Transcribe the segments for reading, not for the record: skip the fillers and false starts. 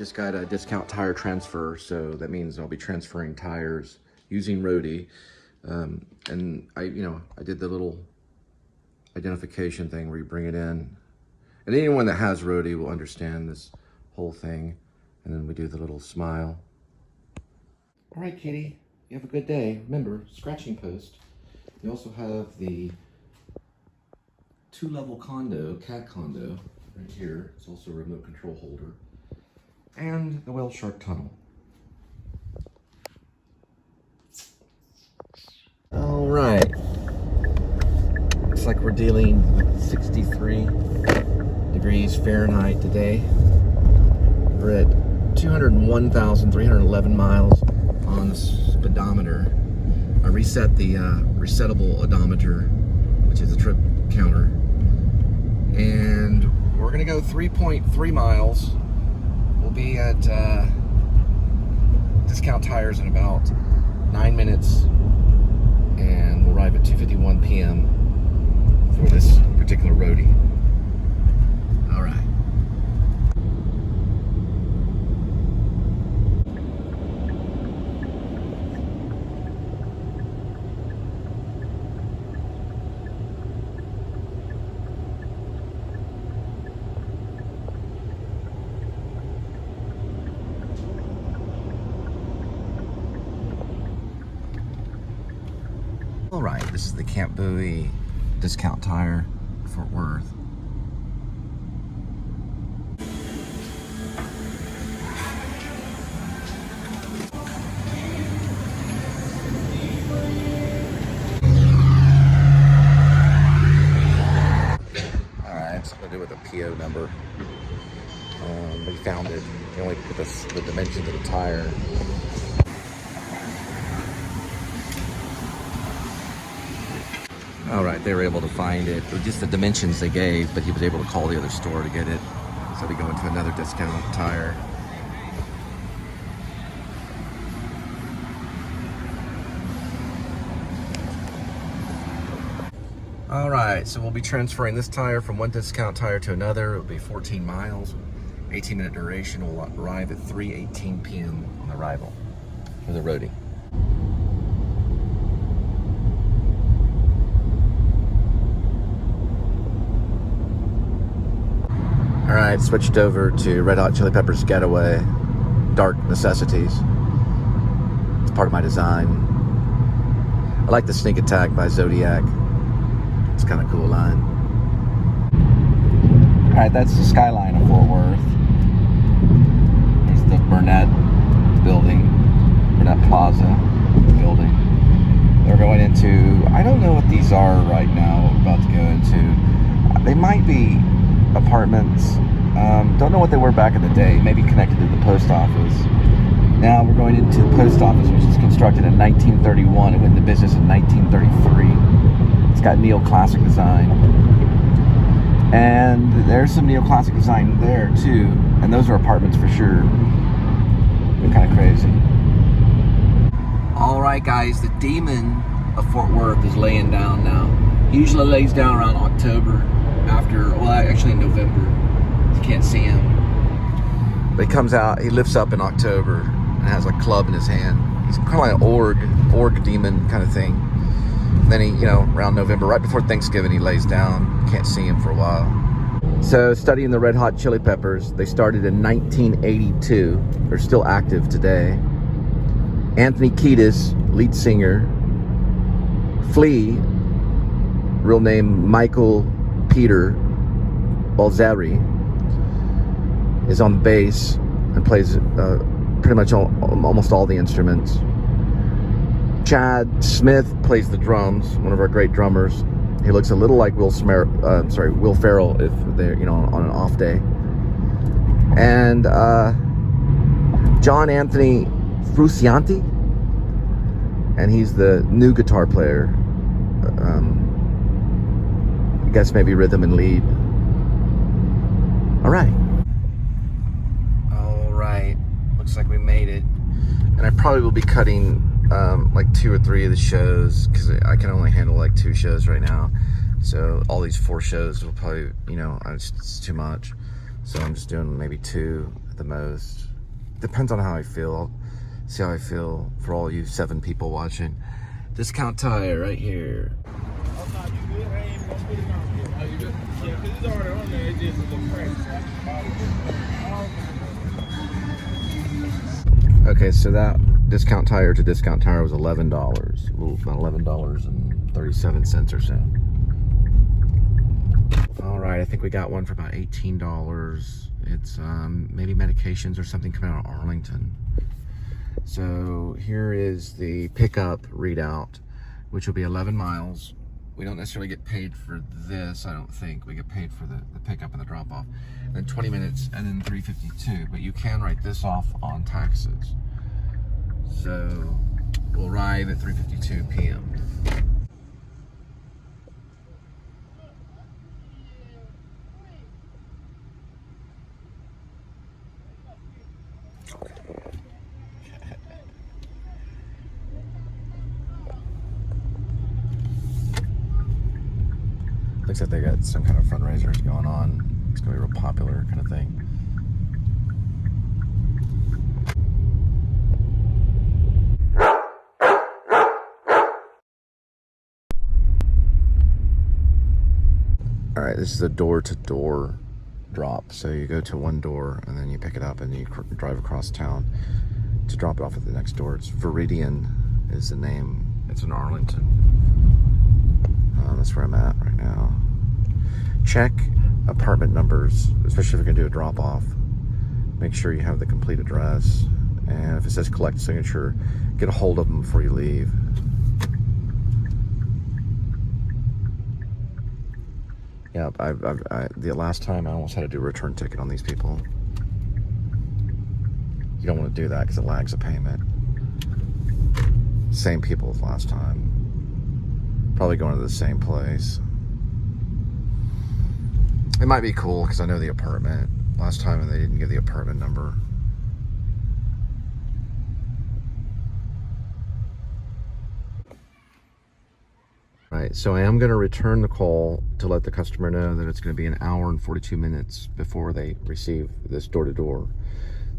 just got a discount tire transfer, so that means I'll be transferring tires using Roadie. And I did the little identification thing where you bring it in. And anyone that has Roadie will understand this whole thing. And then we do the little smile. All right, Kitty, you have a good day. Remember, scratching post. You also have the 2-level condo, cat condo, right here. It's also a remote control holder. And the whale shark tunnel. All right. Looks like we're dealing with 63 degrees Fahrenheit today. We're at 201,311 miles on the speedometer. I reset the resettable odometer, which is a trip counter. And we're gonna go 3.3 miles. We'll be at Discount Tires in about 9 minutes, and we'll arrive at 2:51 p.m. for this particular roadie. All right. All right, this is the Camp Bowie Discount Tire, Fort Worth. All right, something to do with a PO number. We found it. You only put the dimensions of the tire. All right, they were able to find it. It was just the dimensions they gave, but he was able to call the other store to get it. So we go into another discount tire. All right, so we'll be transferring this tire from one discount tire to another. It'll be 14 miles, 18-minute duration. We'll arrive at 3:18 p.m. on arrival for the roadie. All right, switched over to Red Hot Chili Peppers Getaway, Dark Necessities. It's part of my design. I like the Sneak Attack by Zodiac. It's kind of cool line. All right, that's the skyline of Fort Worth. There's the Burnett building, Burnett Plaza building. They're going into, I don't know what these are right now, we're about to go into. They might be apartments. Don't know what they were back in the day. Maybe connected to the post office. Now we're going into the post office, which was constructed in 1931. It went into business in 1933. It's got neoclassic design, and there's some neoclassic design there too. And those are apartments for sure. They're kind of crazy. All right, guys. The demon of Fort Worth is laying down now. He usually lays down around October. Actually in November. You can't see him. But he comes out, he lifts up in October and has a club in his hand. He's kind of like an org demon kind of thing. And then he, around November, right before Thanksgiving, he lays down. Can't see him for a while. So studying the Red Hot Chili Peppers, they started in 1982. They're still active today. Anthony Kiedis, lead singer. Flea, real name Michael Peter Balzeri, is on bass and plays pretty much almost all the instruments. Chad Smith plays the drums, one of our great drummers. He looks a little like Will Ferrell if they're on an off day. And John Anthony Frusciante, and he's the new guitar player. I guess maybe rhythm and lead. All right, looks like we made it. And I probably will be cutting like 2 or 3 of the shows, because I can only handle like 2 shows right now. So all these 4 shows will probably, it's too much. So I'm just doing maybe 2 at the most. depends on how I feel. See how I feel for all you 7 people watching. Discount tire right here. Okay, so that discount tire to discount tire was $11. About $11.37 or so. All right, I think we got one for about $18. It's maybe medications or something coming out of Arlington. So here is the pickup readout, which will be 11 miles. We don't necessarily get paid for this, I don't think. We get paid for the pickup and the drop off. And then 20 minutes and then $3.52. But you can write this off on taxes. So we'll arrive at 3:52 p.m. Looks like they got some kind of fundraisers going on. It's gonna be real popular kind of thing. All right, this is a door-to-door drop. So you go to one door and then you pick it up and you drive across town to drop it off at the next door. It's Viridian is the name. It's in Arlington. That's where I'm at right now. Check apartment numbers, especially if you're gonna do a drop off. Make sure you have the complete address. And if it says collect signature, get a hold of them before you leave. Yeah, the last time I almost had to do a return ticket on these people. You don't want to do that because it lags a payment. Same people as last time. Probably going to the same place. It might be cool because I know the apartment. Last time they didn't give the apartment number. Right, so I am going to return the call to let the customer know that it's going to be an hour and 42 minutes before they receive this door-to-door.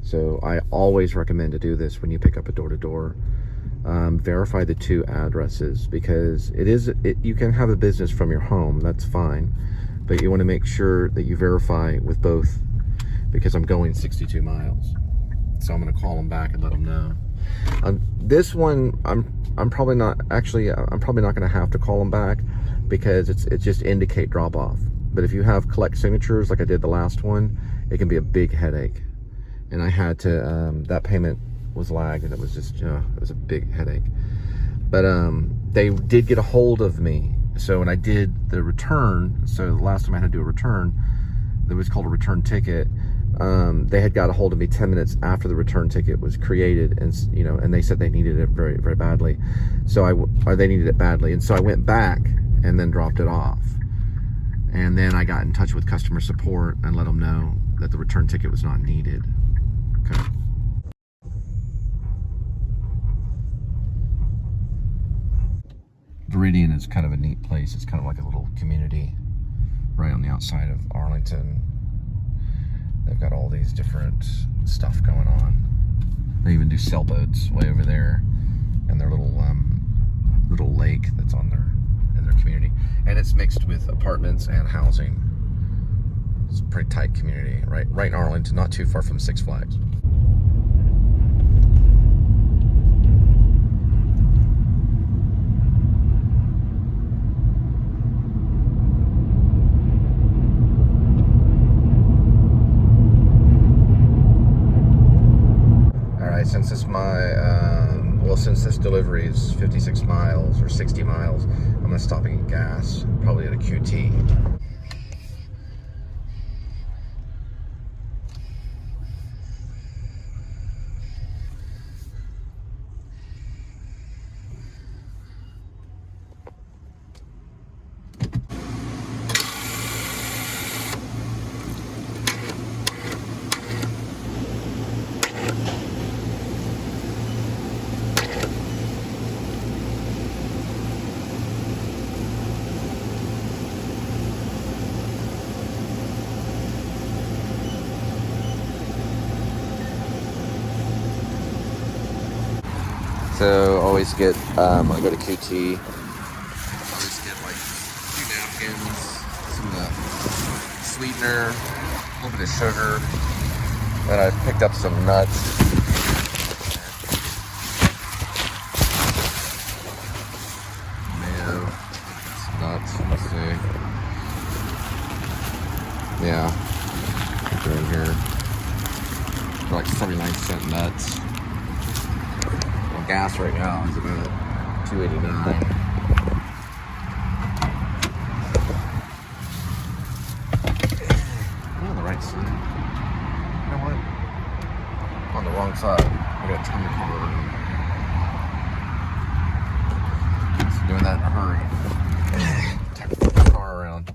So I always recommend to do this when you pick up a door-to-door. Verify the 2 addresses because you can have a business from your home, that's fine, but you want to make sure that you verify with both because I'm going 62 miles. So I'm going to call them back and let them know. This one, I'm probably not going to have to call them back because it just indicate drop off. But if you have collect signatures like I did the last one, it can be a big headache. And I had to, that payment was lagged and it was just, it was a big headache. But they did get a hold of me. So when I did the return, so the last time I had to do a return, that was called a return ticket. They had got a hold of me 10 minutes after the return ticket was created, and and they said they needed it very, very badly. So they needed it badly, and so I went back and then dropped it off. And then I got in touch with customer support and let them know that the return ticket was not needed. Okay. Viridian is kind of a neat place. It's kind of like a little community right on the outside of Arlington. They've got all these different stuff going on. They even do sailboats way over there, and their little lake that's in their community, and it's mixed with apartments and housing. It's a pretty tight community, right in Arlington, not too far from Six Flags. Since this delivery is 56 miles or 60 miles, I'm gonna stop and get gas, probably at a QT. So always get, when I go to QT, always get like 2 napkins, some sweetener, a little bit of sugar. Then I picked up some nuts. Mayo, some nuts, let's see. Yeah, they're in here. They're like 79-cent nuts. Well, gas right now is about $2.89. On the right side. You know what? On the wrong side. I gotta turn the car around. So doing that in a hurry. Turn the car around.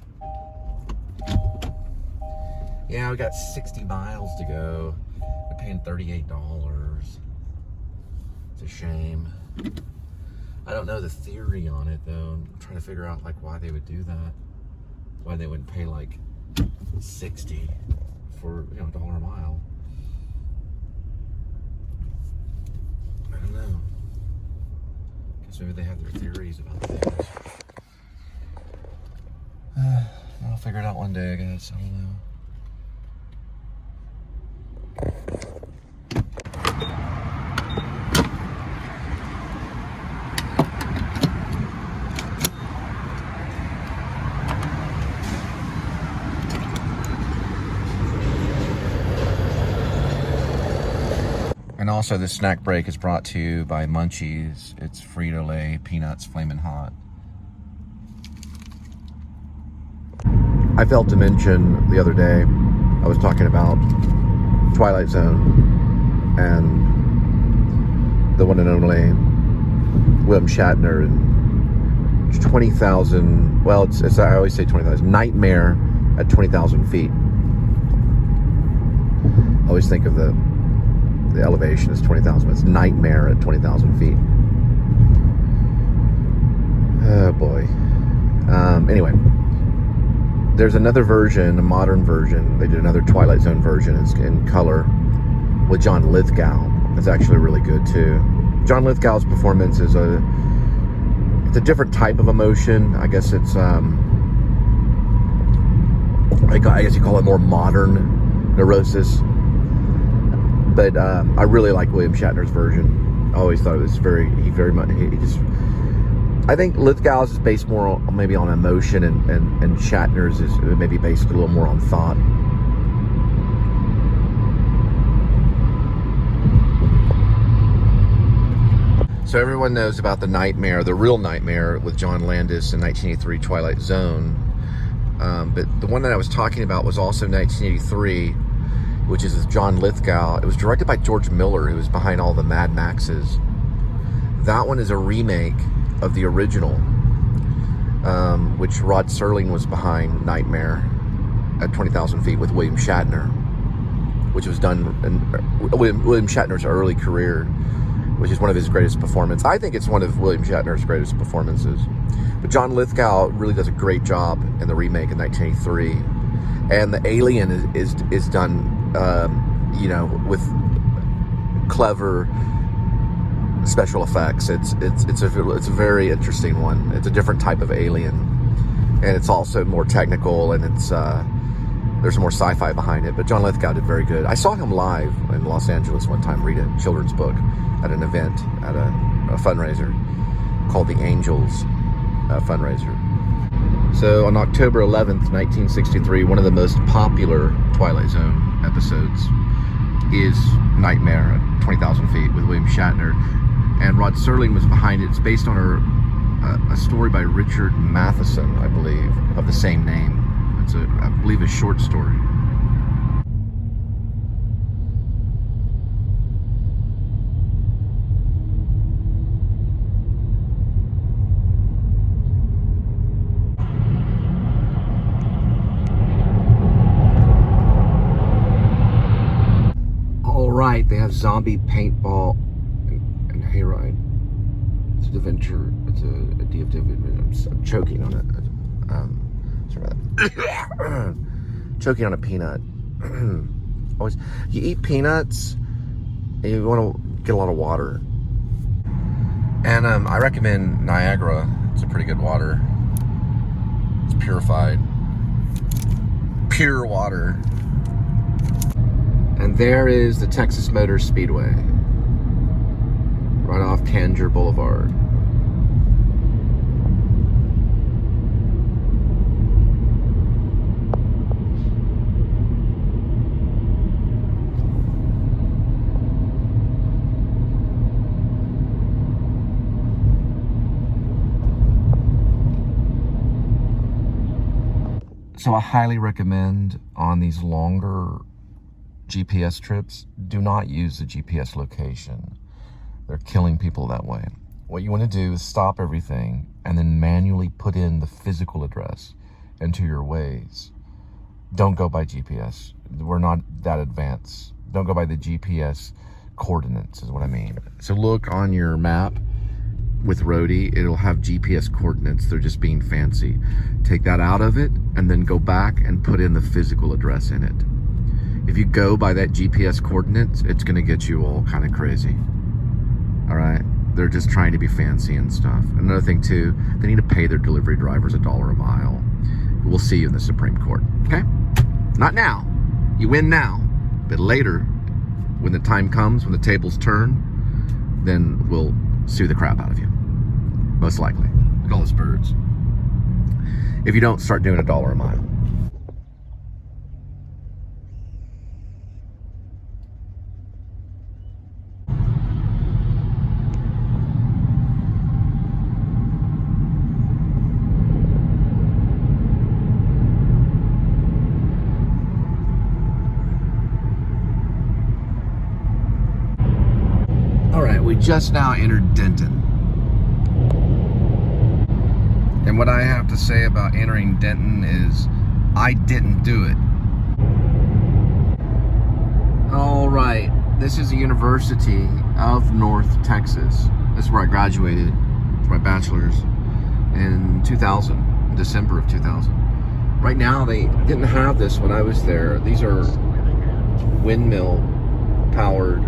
Yeah, we got 60 miles to go. We're paying $38. It's a shame. I don't know the theory on it though. I'm trying to figure out like why they would do that. Why they wouldn't pay like 60 for, you know, $1 a mile. I don't know. Guess maybe they have their theories about things. I'll figure it out one day, I guess. I don't know. And also, this snack break is brought to you by Munchies. It's Frito-Lay Peanuts Flamin' Hot. I failed to mention the other day, I was talking about Twilight Zone and the one and only William Shatner and 20,000, well, it's I always say 20,000, Nightmare at 20,000 feet. I always think of the elevation is 20,000. It's Nightmare at 20,000 feet. Oh boy. Anyway, there's another version, a modern version. They did another Twilight Zone version. It's in color with John Lithgow. It's actually really good too. John Lithgow's performance is it's a different type of emotion. I guess it's I guess you call it more modern neurosis. But I really like William Shatner's version. I always thought it was I think Lithgow's is based more on, maybe on emotion, and Shatner's is maybe based a little more on thought. So everyone knows about the nightmare, the real nightmare with John Landis in 1983 Twilight Zone. But the one that I was talking about was also 1983, which is with John Lithgow. It was directed by George Miller, who was behind all the Mad Maxes. That one is a remake of the original, which Rod Serling was behind, Nightmare at 20,000 feet with William Shatner, which was done in William Shatner's early career, which is one of his greatest performances. I think it's one of William Shatner's greatest performances. But John Lithgow really does a great job in the remake in 1983. And the alien is done, you know, with clever special effects. It's a very interesting one. It's a different type of alien, and it's also more technical, and it's there's more sci-fi behind it. But John Lithgow did very good. I saw him live in Los Angeles one time read a children's book at an event at a fundraiser called the Angels fundraiser. So on October 11th, 1963, one of the most popular Twilight Zone episodes is Nightmare at 20,000 feet with William Shatner. And Rod Serling was behind it. It's based on a story by Richard Matheson, I believe, of the same name. It's I believe, a short story. They have zombie paintball and hayride. It's an adventure. It's a D.W. I'm choking on it. Sorry about that. Choking on a peanut. Always, you eat peanuts and you want to get a lot of water. And I recommend Niagara. It's a pretty good water. It's purified. Pure water. And there is the Texas Motor Speedway. Right off Tanger Boulevard. So I highly recommend on these longer GPS trips, do not use the GPS location. They're killing people that way. What you want to do is stop everything and then manually put in the physical address into your Waze. Don't go by GPS. We're not that advanced. Don't go by the GPS coordinates is what I mean. So look on your map with Roadie, it'll have GPS coordinates. They're just being fancy. Take that out of it and then go back and put in the physical address in it. If you go by that GPS coordinates, it's gonna get you all kind of crazy. All right, they're just trying to be fancy and stuff. Another thing too, they need to pay their delivery drivers $1 a mile. We'll see you in the Supreme Court, okay? Not now, you win now, but later, when the time comes, when the tables turn, then we'll sue the crap out of you. Most likely. Look at all those birds. If you don't start doing $1 a mile. All right, we just now entered Denton. And what I have to say about entering Denton is, I didn't do it. All right, this is the University of North Texas. This is where I graduated for my bachelor's in 2000, December of 2000. Right now, they didn't have this when I was there. These are windmill powered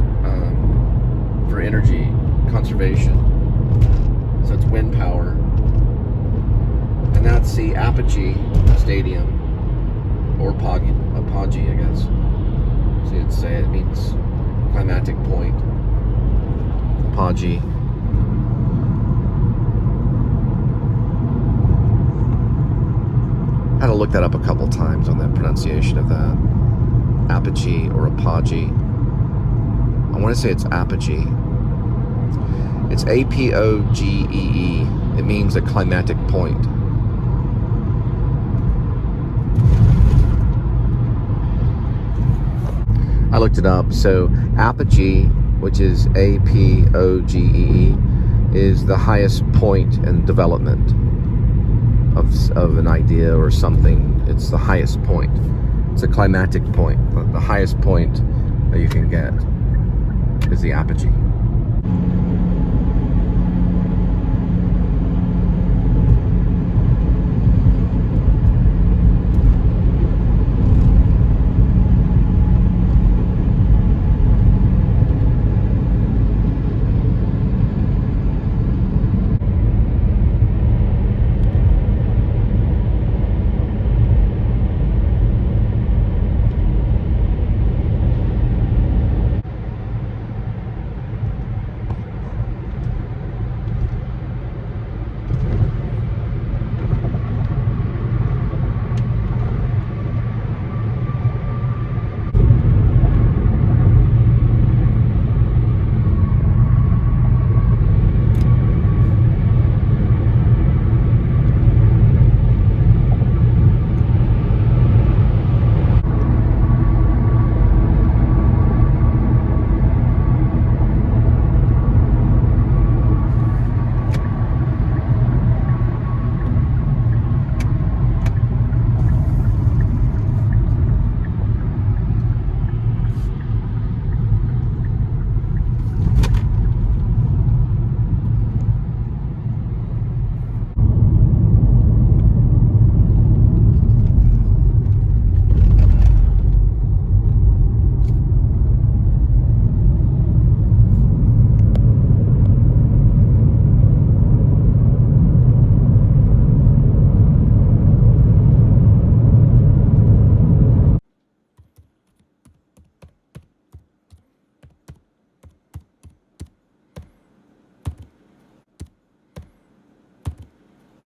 for energy conservation. So it's wind power. And that's the Apogee Stadium, or Apogee, I guess. So you'd say it means climatic point. Apogee. I had to look that up a couple times on the pronunciation of that. Apogee or Apogee. I want to say it's Apogee. It's A-P-O-G-E-E. It means a climatic point. I looked it up. So apogee, which is A-P-O-G-E-E, is the highest point in development of an idea or something. It's the highest point. It's a climatic point. The highest point that you can get is the apogee.